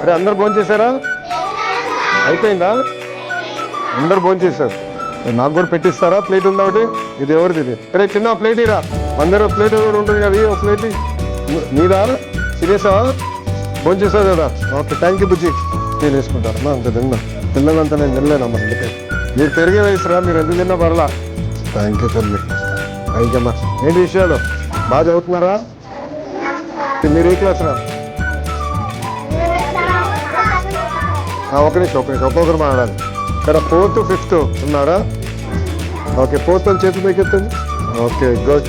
అరే అందరు భోజనం చేశారా? అయిపోయిందా? అందరు భోజనం చేశారు. నాకు కూడా పెట్టిస్తారా? ప్లేట్ ఉందా ఒకటి? ఇది ఎవరిది? ఇది అరే చిన్న ప్లేట్ ఇరా. అందరూ ప్లేట్ కూడా ఉంటుంది కదా, ఒక ప్లేట్ నీదా? తినేసావా? భోజనం చేసావు కదా? ఓకే థ్యాంక్ యూ బుజ్జి. నేను వేసుకుంటానమ్మా, అంత తిన్నా. పిల్లలంతా నేను తినలేనమ్మా. అందుకే మీరు పెరిగే వయసురా, మీరు ఎందుకు తిన్నా పర్లా. థ్యాంక్ యూ తల్లి. థ్యాంక్ యూ అమ్మా. ఏంటి విషయాలు? బాగా చదువుతున్నారా? మీరు ఏ క్లాస్ రా? ఒక నిమిషం ఒక్కొక్కరు మాట్లాడాలి. ఇక్కడ 4th 5th ఉన్నారా? ఓకే 4th అని చేతి పైకి ఎత్తండి. Okay good.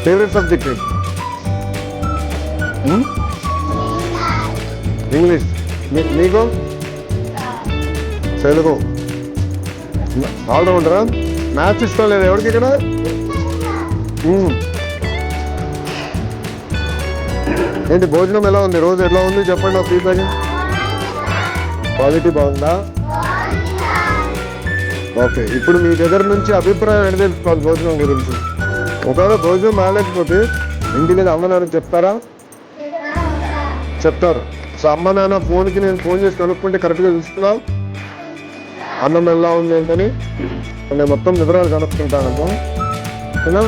ఫేవరెట్ సబ్జెక్ట్ ఏంటి? ఇంగ్లీష్. నీకు? తెలుగు. ఆల్రౌండరా? మ్యాథ్స్ ఇష్టం లేదు ఎవరికి ఇక్కడ? ఏంటి భోజనం ఎలా ఉంది? రోజు ఎలా ఉంది చెప్పండి. ఒక ఫీడ్బ్యాక్. క్వాలిటీ బాగుందా? ఓకే ఇప్పుడు మీ దగ్గర నుంచి అభిప్రాయం ఏంటి తెలుసుకోవాలి భోజనం గురించి. ఒకవేళ భోజనం బాగాలేకపోతే ఇంటి మీద అమ్మ నాన్న చెప్తారా? చెప్తారు. సో అమ్మ నాన్న ఫోన్కి నేను ఫోన్ చేసి కనుక్కుంటే కరెక్ట్గా చూస్తున్నావు అన్నం ఎలా ఉంది ఏంటని. నేను మొత్తం వివరాలు కనుక్కుంటాను. ఓకేనా?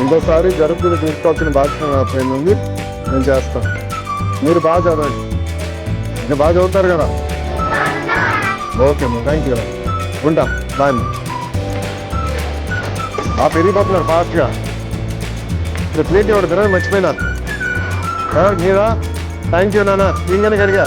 ఇంకోసారి జరుపుకుని తీసుకోవాల్సిన బాధ్యత నా పైన ఉంది. నేను చేస్తాను. మీరు బాగా చదవండి. ఇంకా బాగా చదువుతారు కదా? ఓకే అమ్మా థ్యాంక్ యూ. ఉంటా బాయ్. పెరిగిపోతున్నారు ఫాస్ట్గా. ఇప్పుడు ప్లేట్ ఇవ్వడు తినని మర్చిపోయినా. మీరా? థ్యాంక్ యూ నాన్న. ఇంకనే కడిగా